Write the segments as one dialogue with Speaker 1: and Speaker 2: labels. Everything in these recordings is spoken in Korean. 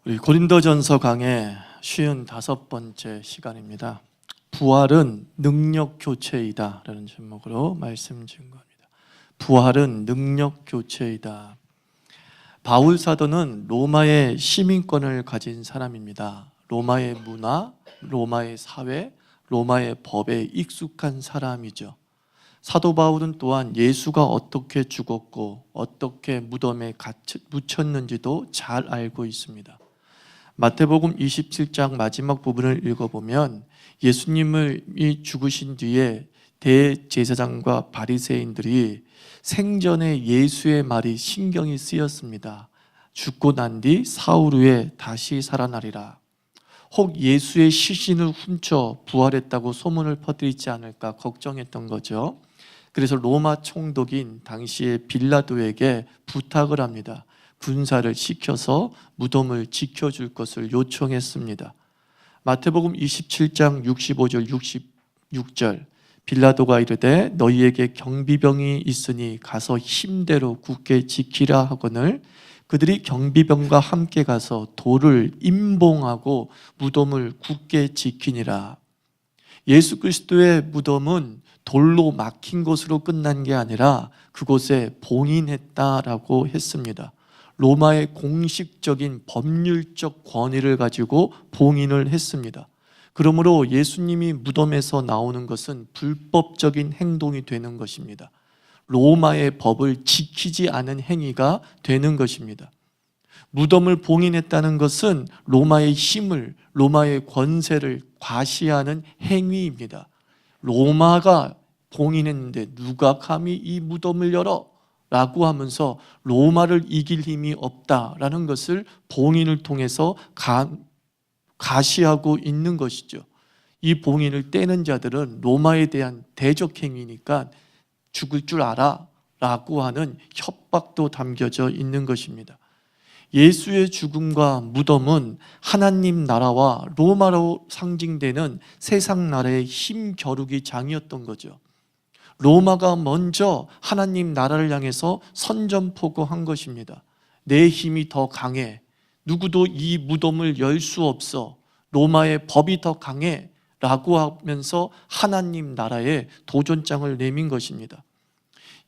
Speaker 1: 우리 고린도전서 강의 55번째 시간입니다. 부활은 능력 교체이다 라는 제목으로 말씀 드린 겁니다. 부활은 능력 교체이다. 바울 사도는 로마의 시민권을 가진 사람입니다. 로마의 문화, 로마의 사회, 로마의 법에 익숙한 사람이죠. 사도 바울은 또한 예수가 어떻게 죽었고 어떻게 무덤에 묻혔는지도 잘 알고 있습니다. 마태복음 27장 마지막 부분을 읽어보면 예수님이 죽으신 뒤에 대제사장과 바리새인들이 생전에 예수의 말이 신경이 쓰였습니다. 죽고 난 뒤 사흘 후에 다시 살아나리라. 혹 예수의 시신을 훔쳐 부활했다고 소문을 퍼뜨리지 않을까 걱정했던 거죠. 그래서 로마 총독인 당시의 빌라도에게 부탁을 합니다. 군사를 시켜서 무덤을 지켜줄 것을 요청했습니다. 마태복음 27장 65절 66절 빌라도가 이르되 너희에게 경비병이 있으니 가서 힘대로 굳게 지키라 하거늘 그들이 경비병과 함께 가서 돌을 임봉하고 무덤을 굳게 지키니라. 예수 그리스도의 무덤은 돌로 막힌 것으로 끝난 게 아니라 그곳에 봉인했다라고 했습니다. 로마의 공식적인 법률적 권위를 가지고 봉인을 했습니다. 그러므로 예수님이 무덤에서 나오는 것은 불법적인 행동이 되는 것입니다. 로마의 법을 지키지 않은 행위가 되는 것입니다. 무덤을 봉인했다는 것은 로마의 힘을, 로마의 권세를 과시하는 행위입니다. 로마가 봉인했는데 누가 감히 이 무덤을 열어? 라고 하면서 로마를 이길 힘이 없다라는 것을 봉인을 통해서 가시하고 있는 것이죠. 이 봉인을 떼는 자들은 로마에 대한 대적 행위니까 죽을 줄 알아 라고 하는 협박도 담겨져 있는 것입니다. 예수의 죽음과 무덤은 하나님 나라와 로마로 상징되는 세상 나라의 힘 겨루기 장이었던 거죠. 로마가 먼저 하나님 나라를 향해서 선전포고한 것입니다. 내 힘이 더 강해. 누구도 이 무덤을 열 수 없어. 로마의 법이 더 강해. 라고 하면서 하나님 나라에 도전장을 내민 것입니다.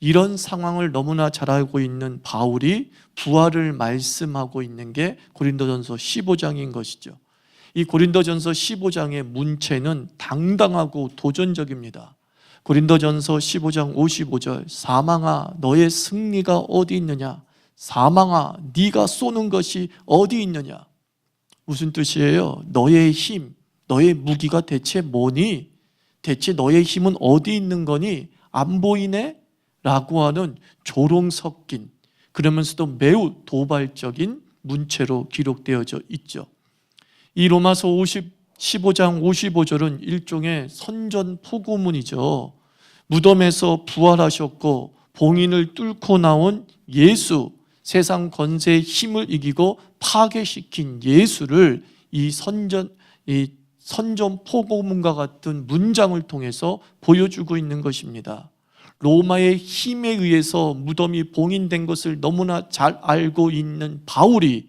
Speaker 1: 이런 상황을 너무나 잘 알고 있는 바울이 부활을 말씀하고 있는 게 고린도전서 15장인 것이죠. 이 고린도전서 15장의 문체는 당당하고 도전적입니다. 고린도전서 15장 55절 사망아 너의 승리가 어디 있느냐? 사망아 네가 쏘는 것이 어디 있느냐? 무슨 뜻이에요? 너의 힘, 너의 무기가 대체 뭐니? 대체 너의 힘은 어디 있는 거니? 안 보이네? 라고 하는 조롱 섞인 그러면서도 매우 도발적인 문체로 기록되어져 있죠. 이 로마서 15장 55절은 일종의 선전포고문이죠. 무덤에서 부활하셨고 봉인을 뚫고 나온 예수, 세상 권세의 힘을 이기고 파괴시킨 예수를 이 선전포고문과 같은 문장을 통해서 보여주고 있는 것입니다. 로마의 힘에 의해서 무덤이 봉인된 것을 너무나 잘 알고 있는 바울이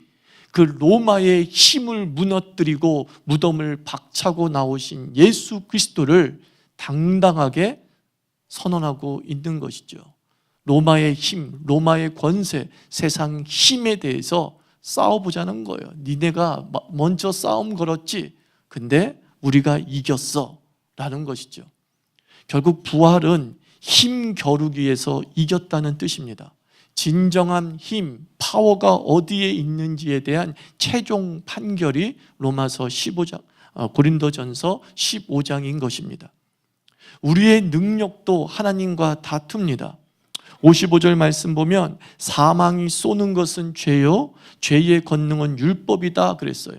Speaker 1: 그 로마의 힘을 무너뜨리고 무덤을 박차고 나오신 예수 그리스도를 당당하게 선언하고 있는 것이죠. 로마의 힘, 로마의 권세, 세상 힘에 대해서 싸워보자는 거예요. 니네가 먼저 싸움 걸었지. 근데 우리가 이겼어 라는 것이죠. 결국 부활은 힘 겨루기에서 이겼다는 뜻입니다. 진정한 힘, 파워가 어디에 있는지에 대한 최종 판결이 로마서 15장, 고린도전서 15장인 것입니다. 우리의 능력도 하나님과 다툽니다. 55절 말씀 보면 사망이 쏘는 것은 죄요 죄의 권능은 율법이다 그랬어요.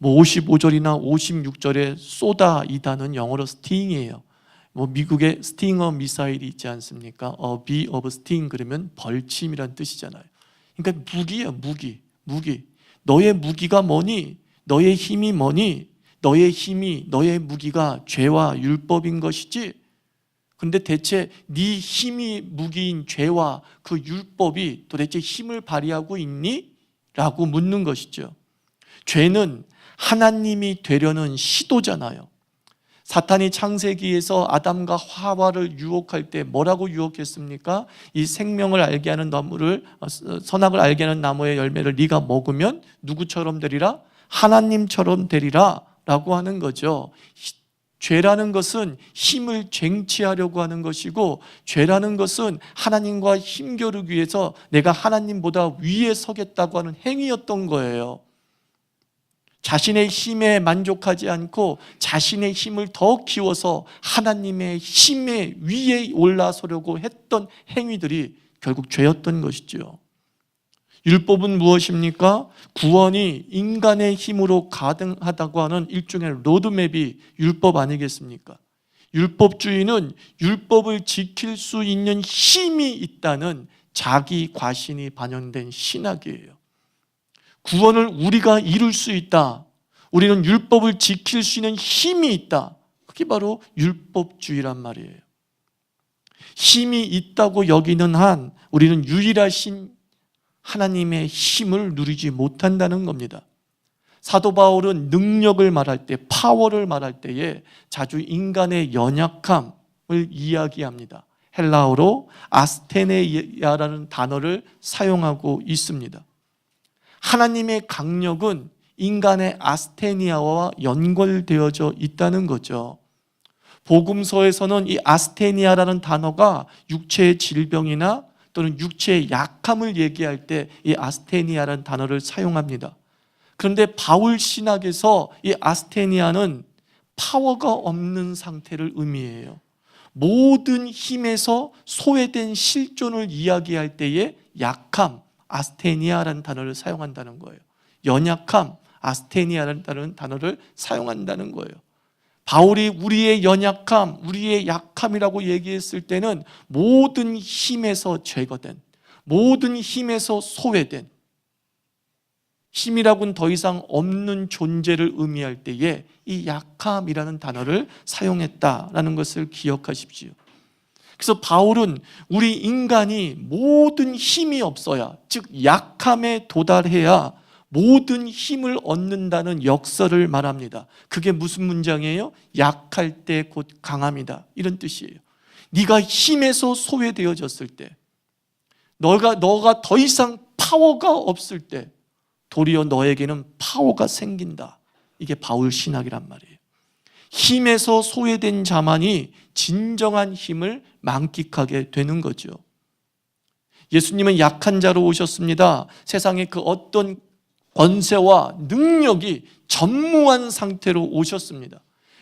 Speaker 1: 55절이나 56절에 쏘다 이 단어는 영어로 스팅이에요. 미국에 스팅어 미사일이 있지 않습니까? bee of sting 그러면 벌침이란 뜻이잖아요. 그러니까 무기예요, 무기. 너의 무기가 뭐니? 너의 힘이 뭐니? 너의 힘이, 너의 무기가 죄와 율법인 것이지. 그런데 대체 네 힘이 무기인 죄와 그 율법이 도대체 힘을 발휘하고 있니? 라고 묻는 것이죠. 죄는 하나님이 되려는 시도잖아요. 사탄이 창세기에서 아담과 하와를 유혹할 때 뭐라고 유혹했습니까? 이 생명을 알게 하는 나무를, 선악을 알게 하는 나무의 열매를 네가 먹으면 누구처럼 되리라? 하나님처럼 되리라 라고 하는 거죠. 죄라는 것은 힘을 쟁취하려고 하는 것이고, 죄라는 것은 하나님과 힘겨루기 위해서 내가 하나님보다 위에 서겠다고 하는 행위였던 거예요. 자신의 힘에 만족하지 않고 자신의 힘을 더 키워서 하나님의 힘에 위에 올라서려고 했던 행위들이 결국 죄였던 것이죠. 율법은 무엇입니까? 구원이 인간의 힘으로 가능하다고 하는 일종의 로드맵이 율법 아니겠습니까? 율법주의는 율법을 지킬 수 있는 힘이 있다는 자기 과신이 반영된 신학이에요. 구원을 우리가 이룰 수 있다, 우리는 율법을 지킬 수 있는 힘이 있다, 그게 바로 율법주의란 말이에요. 힘이 있다고 여기는 한 우리는 유일하신 하나님의 힘을 누리지 못한다는 겁니다. 사도 바울은 능력을 말할 때, 파워를 말할 때에 자주 인간의 연약함을 이야기합니다. 헬라어로 아스테네이아라는 단어를 사용하고 있습니다. 하나님의 강력은 인간의 아스테니아와 연결되어져 있다는 거죠. 복음서에서는 이 아스테니아라는 단어가 육체의 질병이나 또는 육체의 약함을 얘기할 때 이 아스테니아라는 단어를 사용합니다. 그런데 바울 신학에서 이 아스테니아는 파워가 없는 상태를 의미해요. 모든 힘에서 소외된 실존을 이야기할 때에 약함, 아스테니아라는 단어를 사용한다는 거예요. 연약함, 아스테니아라는 단어를 사용한다는 거예요. 바울이 우리의 연약함, 우리의 약함이라고 얘기했을 때는 모든 힘에서 제거된, 모든 힘에서 소외된, 힘이라고는 더 이상 없는 존재를 의미할 때에 이 약함이라는 단어를 사용했다라는 것을 기억하십시오. 그래서 바울은 우리 인간이 모든 힘이 없어야, 즉 약함에 도달해야 모든 힘을 얻는다는 역설을 말합니다. 그게 무슨 문장이에요? 약할 때 곧 강함이다, 이런 뜻이에요. 네가 힘에서 소외되어졌을 때, 너가 더 이상 파워가 없을 때 도리어 너에게는 파워가 생긴다. 이게 바울 신학이란 말이에요. 힘에서 소외된 자만이 진정한 힘을 만끽하게 되는 거죠. 예수님은 약한 자로 오셨습니다. 세상에 그 어떤 권세와 능력이 전무한 상태로 오셨습니다.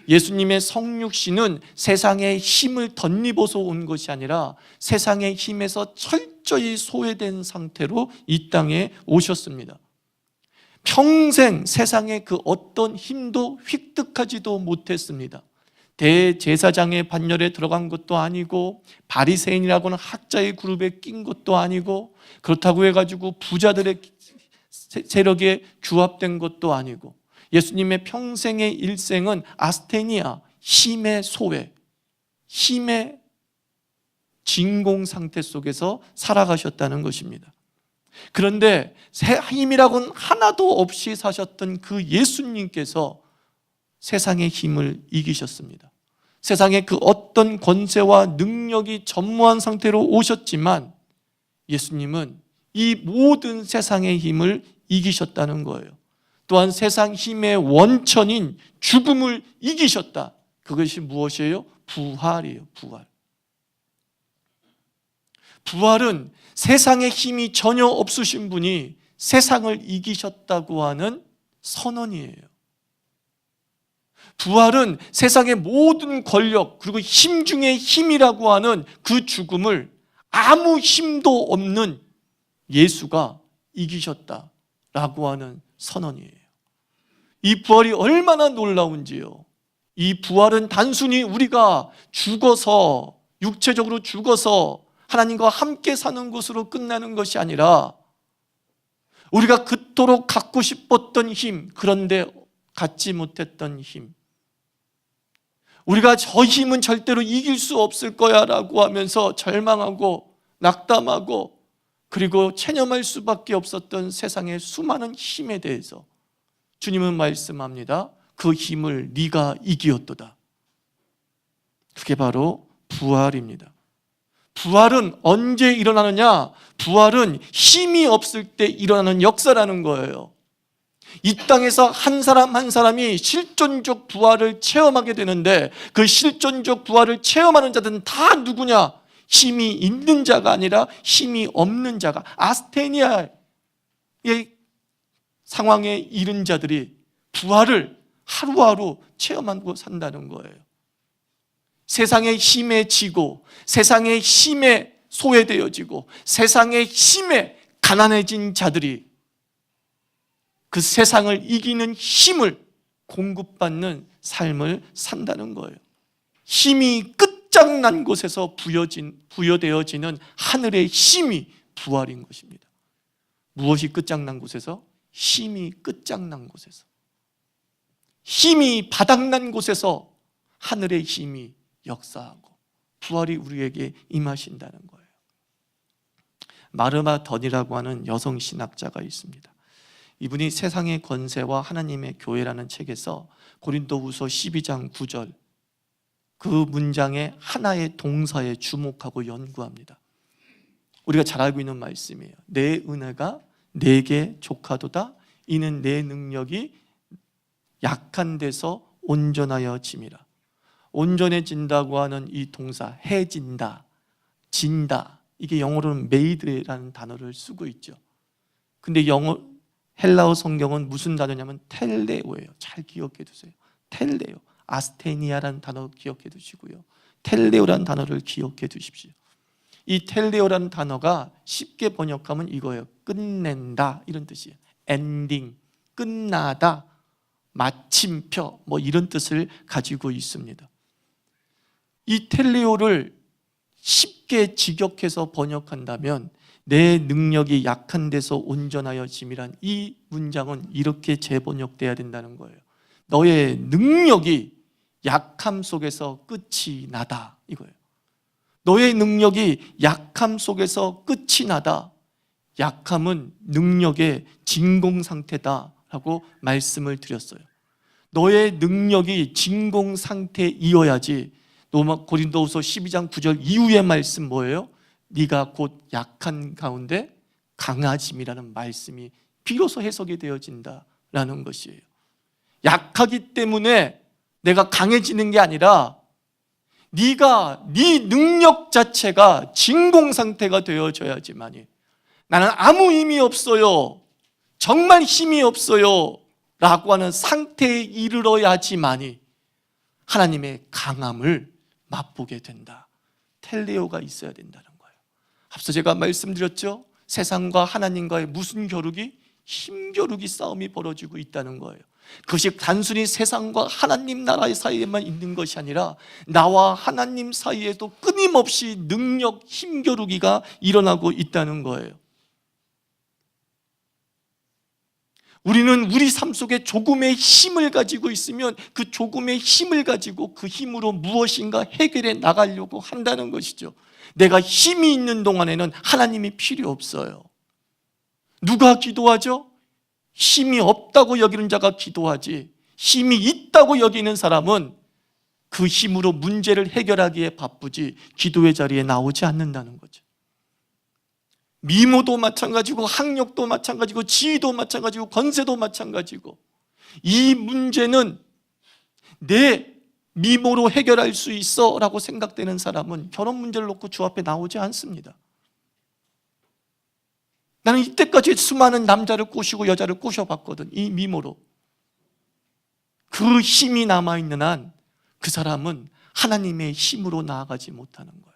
Speaker 1: 예수님의 성육신은 세상의 힘을 덧입어서 온 것이 아니라 세상의 힘에서 철저히 소외된 상태로 이 땅에 오셨습니다. 평생 세상의 그 어떤 힘도 획득하지도 못했습니다. 대제사장의 반열에 들어간 것도 아니고 바리새인이라고는 학자의 그룹에 낀 것도 아니고 그렇다고 해가지고 부자들의 세력에 규합된 것도 아니고 예수님의 평생의 일생은 아스테니아, 힘의 소외, 힘의 진공 상태 속에서 살아가셨다는 것입니다. 그런데 힘이라고는 하나도 없이 사셨던 그 예수님께서 세상의 힘을 이기셨습니다. 세상의 그 어떤 권세와 능력이 전무한 상태로 오셨지만 예수님은 이 모든 세상의 힘을 이기셨다는 거예요. 또한 세상 힘의 원천인 죽음을 이기셨다. 그것이 무엇이에요? 부활이에요. 부활. 부활은 세상에 힘이 전혀 없으신 분이 세상을 이기셨다고 하는 선언이에요. 부활은 세상의 모든 권력 그리고 힘 중에 힘이라고 하는 그 죽음을 아무 힘도 없는 예수가 이기셨다라고 하는 선언이에요. 이 부활이 얼마나 놀라운지요. 이 부활은 단순히 우리가 죽어서, 육체적으로 죽어서 하나님과 함께 사는 것으로 끝나는 것이 아니라 우리가 그토록 갖고 싶었던 힘, 그런데 갖지 못했던 힘, 우리가 저 힘은 절대로 이길 수 없을 거야 라고 하면서 절망하고 낙담하고 그리고 체념할 수밖에 없었던 세상의 수많은 힘에 대해서 주님은 말씀합니다. 그 힘을 네가 이기었도다. 그게 바로 부활입니다. 부활은 언제 일어나느냐? 부활은 힘이 없을 때 일어나는 역사라는 거예요. 이 땅에서 한 사람 한 사람이 실존적 부활을 체험하게 되는데, 그 실존적 부활을 체험하는 자들은 다 누구냐? 힘이 있는 자가 아니라 힘이 없는 자가, 아스테니아의 상황에 이른 자들이 부활을 하루하루 체험하고 산다는 거예요. 세상의 힘에 지고, 세상의 힘에 소외되어지고, 세상의 힘에 가난해진 자들이 그 세상을 이기는 힘을 공급받는 삶을 산다는 거예요. 힘이 끝장난 곳에서 부여되어지는 하늘의 힘이 부활인 것입니다. 무엇이 끝장난 곳에서? 힘이 끝장난 곳에서, 힘이 바닥난 곳에서 하늘의 힘이 역사하고 부활이 우리에게 임하신다는 거예요. 마르마 던이라고 하는 여성 신학자가 있습니다. 이분이 세상의 권세와 하나님의 교회라는 책에서 고린도후서 12장 9절 그 문장의 하나의 동사에 주목하고 연구합니다. 우리가 잘 알고 있는 말씀이에요. 내 은혜가 내게 족하도다. 이는 내 능력이 약한 데서 온전하여 짐이라. 온전해진다고 하는 이 동사, 해진다, 진다, 이게 영어로는 made라는 단어를 쓰고 있죠. 근데 헬라어 성경은 무슨 단어냐면 텔레오예요. 잘 기억해 두세요. 텔레오, 아스테니아라는 단어 기억해 두시고요, 텔레오라는 단어를 기억해 두십시오. 이 텔레오라는 단어가 쉽게 번역하면 이거예요. 끝낸다, 이런 뜻이에요. 엔딩, 끝나다, 마침표, 뭐 이런 뜻을 가지고 있습니다. 이 텔레오를 쉽게 직역해서 번역한다면 내 능력이 약한 데서 온전하여 짐이란 이 문장은 이렇게 재번역돼야 된다는 거예요. 너의 능력이 약함 속에서 끝이 나다, 이거예요. 너의 능력이 약함 속에서 끝이 나다. 약함은 능력의 진공 상태다라고 말씀을 드렸어요. 너의 능력이 진공 상태이어야지. 고린도후서 12장 9절 이후의 말씀 뭐예요? 네가 곧 약한 가운데 강하짐이라는 말씀이 비로소 해석이 되어진다라는 것이에요. 약하기 때문에 내가 강해지는 게 아니라 네 능력 자체가 진공 상태가 되어져야지만이, 나는 아무 힘이 없어요, 정말 힘이 없어요 라고 하는 상태에 이르러야지만이 하나님의 강함을 맛보게 된다. 텔레오가 있어야 된다는 거예요. 앞서 제가 말씀드렸죠. 세상과 하나님과의 무슨 겨루기? 힘겨루기 싸움이 벌어지고 있다는 거예요. 그것이 단순히 세상과 하나님 나라의 사이에만 있는 것이 아니라 나와 하나님 사이에도 끊임없이 능력 힘겨루기가 일어나고 있다는 거예요. 우리는 우리 삶 속에 조금의 힘을 가지고 있으면 그 조금의 힘을 가지고 그 힘으로 무엇인가 해결해 나가려고 한다는 것이죠. 내가 힘이 있는 동안에는 하나님이 필요 없어요. 누가 기도하죠? 힘이 없다고 여기는 자가 기도하지, 힘이 있다고 여기는 사람은 그 힘으로 문제를 해결하기에 바쁘지 기도의 자리에 나오지 않는다는 거죠. 미모도 마찬가지고 학력도 마찬가지고 지위도 마찬가지고 권세도 마찬가지고, 이 문제는 내 미모로 해결할 수 있어 라고 생각되는 사람은 결혼 문제를 놓고 주 앞에 나오지 않습니다. 나는 이때까지 수많은 남자를 꼬시고 여자를 꼬셔봤거든, 이 미모로. 그 힘이 남아있는 한 그 사람은 하나님의 힘으로 나아가지 못하는 거예요.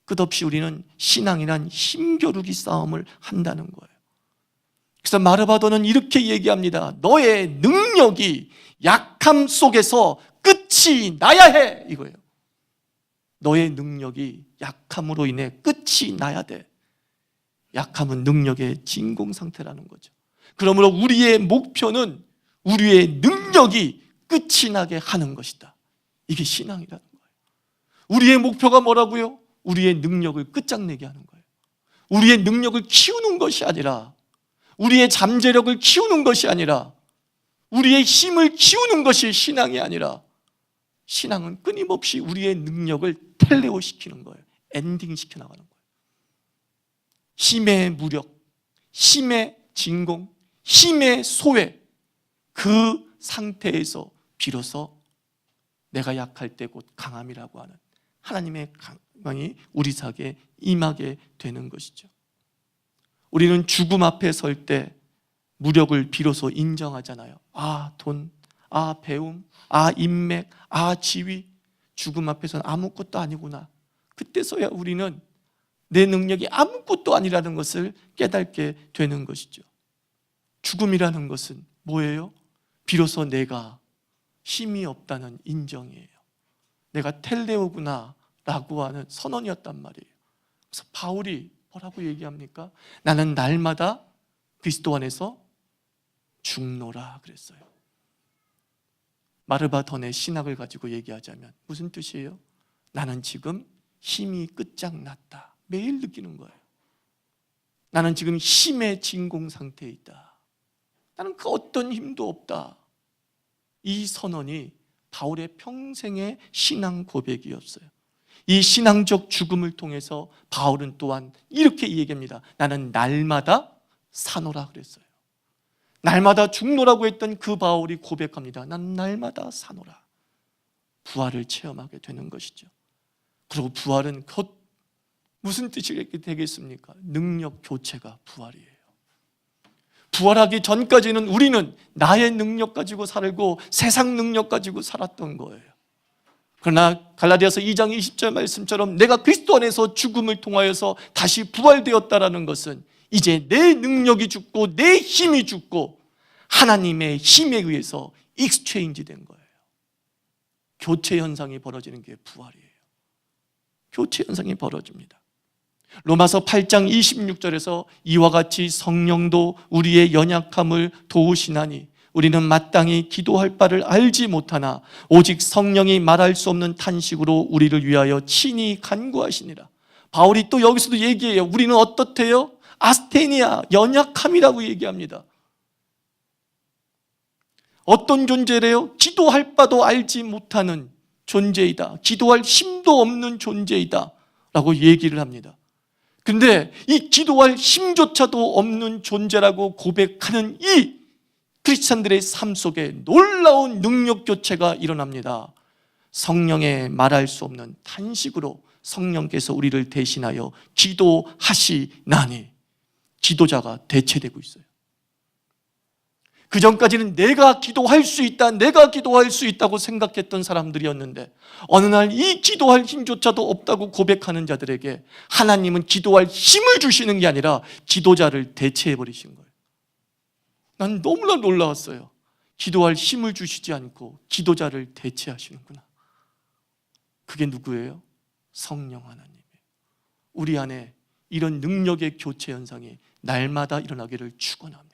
Speaker 1: 끝없이 우리는 신앙이란 힘겨루기 싸움을 한다는 거예요. 그래서 마르바도는 이렇게 얘기합니다. 너의 능력이 약함 속에서 끝이 나야 해, 이거예요. 너의 능력이 약함으로 인해 끝이 나야 돼. 약함은 능력의 진공 상태라는 거죠. 그러므로 우리의 목표는 우리의 능력이 끝이 나게 하는 것이다. 이게 신앙이라는 거예요. 우리의 목표가 뭐라고요? 우리의 능력을 끝장내게 하는 거예요. 우리의 능력을 키우는 것이 아니라 우리의 잠재력을 키우는 것이 아니라, 우리의 힘을 키우는 것이 신앙이 아니라, 신앙은 끊임없이 우리의 능력을 텔레오시키는 거예요. 엔딩시켜 나가는 거예요. 힘의 무력, 힘의 진공, 힘의 소외, 그 상태에서 비로소 내가 약할 때 곧 강함이라고 하는 하나님의 강함이 우리 삶에 임하게 되는 것이죠. 우리는 죽음 앞에 설 때 무력을 비로소 인정하잖아요. 아, 돈, 아, 배움, 아, 인맥, 아, 지위. 죽음 앞에서는 아무것도 아니구나. 그때서야 우리는 내 능력이 아무것도 아니라는 것을 깨닫게 되는 것이죠. 죽음이라는 것은 뭐예요? 비로소 내가 힘이 없다는 인정이에요. 내가 텔레오구나 라고 하는 선언이었단 말이에요. 그래서 바울이 뭐라고 얘기합니까? 나는 날마다 그리스도 안에서 죽노라 그랬어요. 마르바던의 신학을 가지고 얘기하자면 무슨 뜻이에요? 나는 지금 힘이 끝장났다. 매일 느끼는 거예요. 나는 지금 힘의 진공 상태에 있다. 나는 그 어떤 힘도 없다. 이 선언이 바울의 평생의 신앙 고백이었어요. 이 신앙적 죽음을 통해서 바울은 또한 이렇게 얘기합니다. 나는 날마다 사노라 그랬어요. 날마다 죽노라고 했던 그 바울이 고백합니다. 난 날마다 사노라. 부활을 체험하게 되는 것이죠. 그리고 부활은 곧 무슨 뜻이 되겠습니까? 능력 교체가 부활이에요. 부활하기 전까지는 우리는 나의 능력 가지고 살고 세상 능력 가지고 살았던 거예요. 그러나 갈라디아서 2장 20절 말씀처럼 내가 그리스도 안에서 죽음을 통하여서 다시 부활되었다라는 것은 이제 내 능력이 죽고 내 힘이 죽고 하나님의 힘에 의해서 익스체인지 된 거예요. 교체 현상이 벌어지는 게 부활이에요. 교체 현상이 벌어집니다. 로마서 8장 26절에서 이와 같이 성령도 우리의 연약함을 도우시나니 우리는 마땅히 기도할 바를 알지 못하나 오직 성령이 말할 수 없는 탄식으로 우리를 위하여 친히 간구하시니라. 바울이 또 여기서도 얘기해요. 우리는 어떻대요? 아스테니아, 연약함이라고 얘기합니다. 어떤 존재래요? 기도할 바도 알지 못하는 존재이다. 기도할 힘도 없는 존재이다 라고 얘기를 합니다. 근데 이 기도할 힘조차도 없는 존재라고 고백하는 이 크리스찬들의 삶 속에 놀라운 능력 교체가 일어납니다. 성령의 말할 수 없는 탄식으로 성령께서 우리를 대신하여 기도하시나니 기도자가 대체되고 있어요. 그 전까지는 내가 기도할 수 있다, 내가 기도할 수 있다고 생각했던 사람들이었는데 어느 날 이 기도할 힘조차도 없다고 고백하는 자들에게 하나님은 기도할 힘을 주시는 게 아니라 기도자를 대체해버리신 거예요. 난 너무나 놀라웠어요. 기도할 힘을 주시지 않고 기도자를 대체하시는구나. 그게 누구예요? 성령 하나님이에요. 우리 안에 이런 능력의 교체 현상이 날마다 일어나기를 축원합니다.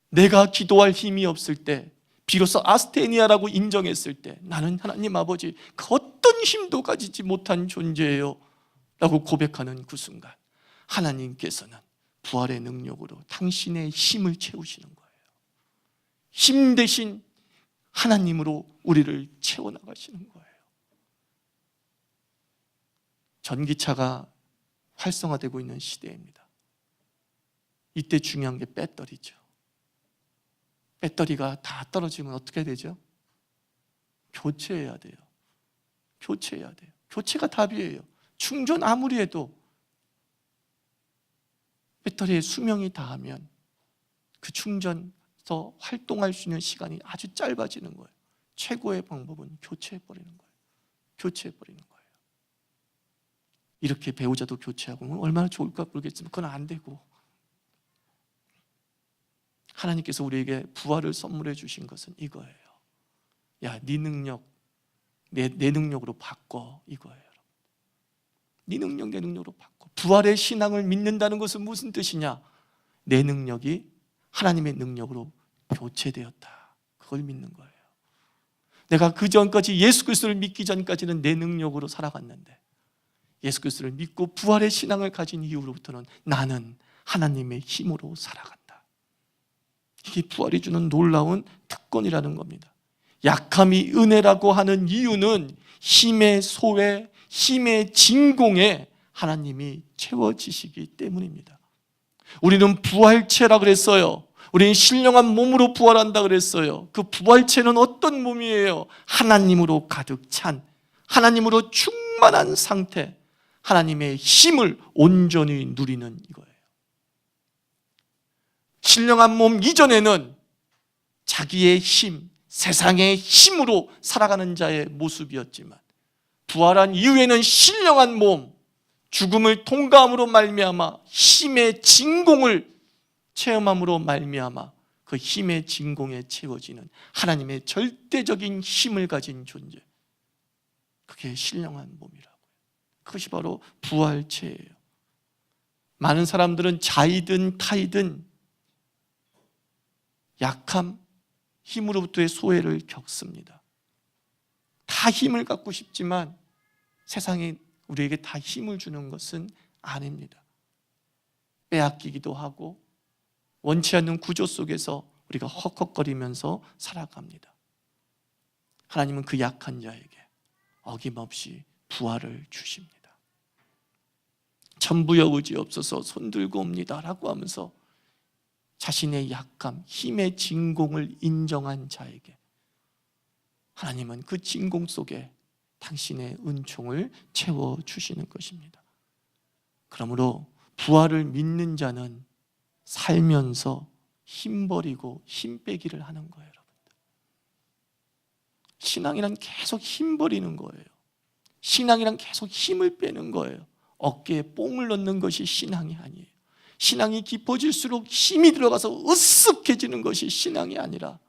Speaker 1: 내가 기도할 힘이 없을 때, 비로소 아스테니아라고 인정했을 때 나는 하나님 아버지 그 어떤 힘도 가지지 못한 존재예요 라고 고백하는 그 순간 하나님께서는 부활의 능력으로 당신의 힘을 채우시는 거예요. 힘 대신 하나님으로 우리를 채워나가시는 거예요. 전기차가 활성화되고 있는 시대입니다. 이때 중요한 게 배터리죠. 배터리가 다 떨어지면 어떻게 되죠? 교체해야 돼요. 교체해야 돼요. 교체가 답이에요. 충전 아무리 해도 배터리의 수명이 다하면 그 충전에서 활동할 수 있는 시간이 아주 짧아지는 거예요. 최고의 방법은 교체해버리는 거예요. 교체해버리는 거예요. 이렇게 배우자도 교체하고 얼마나 좋을까 모르겠지만 그건 안 되고, 하나님께서 우리에게 부활을 선물해 주신 것은 이거예요. 야, 네 능력 내 능력으로 바꿔, 이거예요. 네 능력 내 능력으로 바꿔. 부활의 신앙을 믿는다는 것은 무슨 뜻이냐? 내 능력이 하나님의 능력으로 교체되었다. 그걸 믿는 거예요. 내가 그 전까지 예수 그리스도를 믿기 전까지는 내 능력으로 살아갔는데 예수 그리스도를 믿고 부활의 신앙을 가진 이후로부터는 나는 하나님의 힘으로 살아간다. 이게 부활이 주는 놀라운 특권이라는 겁니다. 약함이 은혜라고 하는 이유는 힘의 소외, 힘의 진공에 하나님이 채워지시기 때문입니다. 우리는 부활체라 그랬어요. 우리는 신령한 몸으로 부활한다 그랬어요. 그 부활체는 어떤 몸이에요? 하나님으로 가득 찬, 하나님으로 충만한 상태, 하나님의 힘을 온전히 누리는 이거예요. 신령한 몸 이전에는 자기의 힘, 세상의 힘으로 살아가는 자의 모습이었지만, 부활한 이후에는 신령한 몸, 죽음을 통과함으로 말미암아 힘의 진공을 체험함으로 말미암아 그 힘의 진공에 채워지는 하나님의 절대적인 힘을 가진 존재, 그게 신령한 몸이라고요. 그것이 바로 부활체예요. 많은 사람들은 자이든 타이든 약함, 힘으로부터의 소외를 겪습니다. 다 힘을 갖고 싶지만 세상이 우리에게 다 힘을 주는 것은 아닙니다. 빼앗기기도 하고 원치 않는 구조 속에서 우리가 헉헉거리면서 살아갑니다. 하나님은 그 약한 자에게 어김없이 부활을 주십니다. 천부여 의지없어서 손들고 옵니다 라고 하면서 자신의 약함, 힘의 진공을 인정한 자에게 하나님은 그 진공 속에 당신의 은총을 채워주시는 것입니다. 그러므로 부활을 믿는 자는 살면서 힘 버리고 힘 빼기를 하는 거예요. 여러분들, 신앙이란 계속 힘 버리는 거예요. 신앙이란 계속 힘을 빼는 거예요. 어깨에 뽕을 넣는 것이 신앙이 아니에요. 신앙이 깊어질수록 힘이 들어가서 으쓱해지는 것이 신앙이 아니라,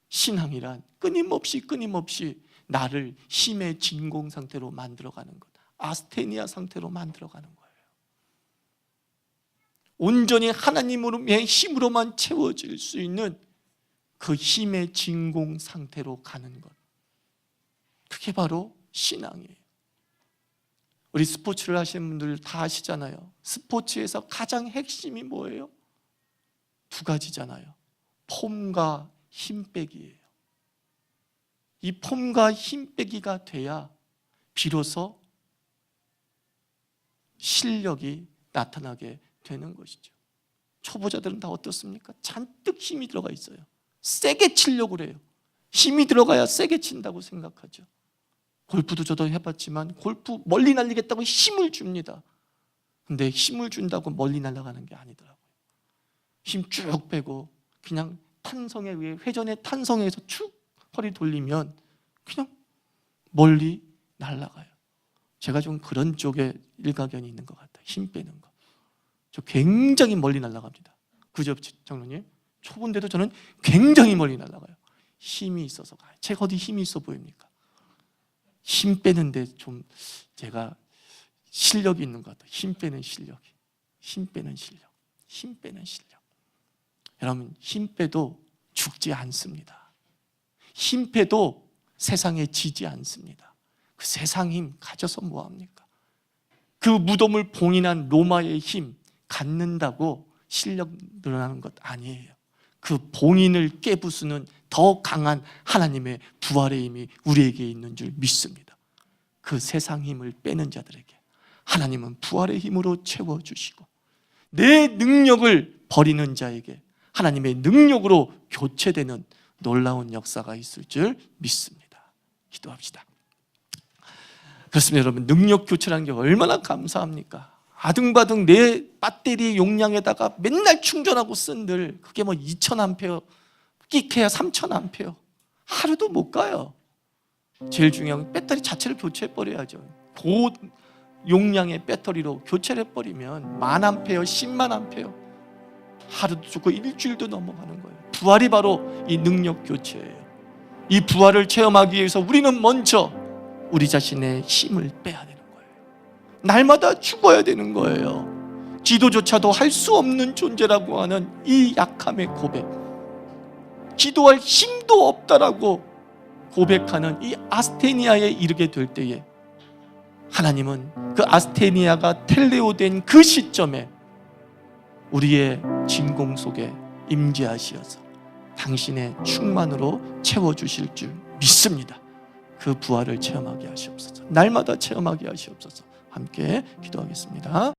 Speaker 1: 신앙이란 끊임없이 나를 힘의 진공 상태로 만들어가는 것, 아스테니아 상태로 만들어가는 거예요. 온전히 하나님의 힘으로만 채워질 수 있는 그 힘의 진공 상태로 가는 것, 그게 바로 신앙이에요. 우리 스포츠를 하시는 분들 다 아시잖아요. 스포츠에서 가장 핵심이 뭐예요? 두 가지잖아요. 폼과 힘 빼기예요. 이 폼과 힘 빼기가 돼야 비로소 실력이 나타나게 되는 것이죠. 초보자들은 다 어떻습니까? 잔뜩 힘이 들어가 있어요. 세게 치려고 그래요. 힘이 들어가야 세게 친다고 생각하죠. 골프도 저도 해봤지만 골프 멀리 날리겠다고 힘을 줍니다. 근데 힘을 준다고 멀리 날아가는 게 아니더라고요. 힘 쭉 빼고 그냥 탄성에 의해, 회전의 탄성에 의해서 쭉 허리 돌리면 그냥 멀리 날아가요. 제가 좀 그런 쪽에 일가견이 있는 것 같아요. 힘 빼는 거. 저 굉장히 멀리 날아갑니다. 그죠, 장로님? 초보인데도 저는 굉장히 멀리 날아가요. 힘이 있어서 가요. 제가 어디 힘이 있어 보입니까? 힘 빼는데 좀 제가 실력이 있는 것 같아요. 힘 빼는 실력. 여러분, 힘 빼도 죽지 않습니다. 힘 빼도 세상에 지지 않습니다. 그 세상 힘 가져서 뭐합니까? 그 무덤을 봉인한 로마의 힘 갖는다고 실력 늘어나는 것 아니에요. 그 봉인을 깨부수는 더 강한 하나님의 부활의 힘이 우리에게 있는 줄 믿습니다. 그 세상 힘을 빼는 자들에게 하나님은 부활의 힘으로 채워주시고, 내 능력을 버리는 자에게 하나님의 능력으로 교체되는 놀라운 역사가 있을 줄 믿습니다. 기도합시다. 그렇습니다. 여러분, 능력 교체라는 게 얼마나 감사합니까? 아등바등 내 배터리 용량에다가 맨날 충전하고 쓴들, 그게 뭐 2000A, 끼케야 3000A, 하루도 못 가요. 제일 중요한 건 배터리 자체를 교체해버려야죠. 고 용량의 배터리로 교체를 해버리면 10,000A, 100,000A, 하루도 좋고 일주일도 넘어가는 거예요. 부활이 바로 이 능력 교체예요. 이 부활을 체험하기 위해서 우리는 먼저 우리 자신의 힘을 빼야 되는 거예요. 날마다 죽어야 되는 거예요. 기도조차도 할 수 없는 존재라고 하는 이 약함의 고백, 기도할 힘도 없다라고 고백하는 이 아스테니아에 이르게 될 때에 하나님은 그 아스테니아가 텔레오된 그 시점에 우리의 진공 속에 임재하시어서 당신의 충만으로 채워주실 줄 믿습니다. 그 부활을 체험하게 하시옵소서. 날마다 체험하게 하시옵소서. 함께 기도하겠습니다.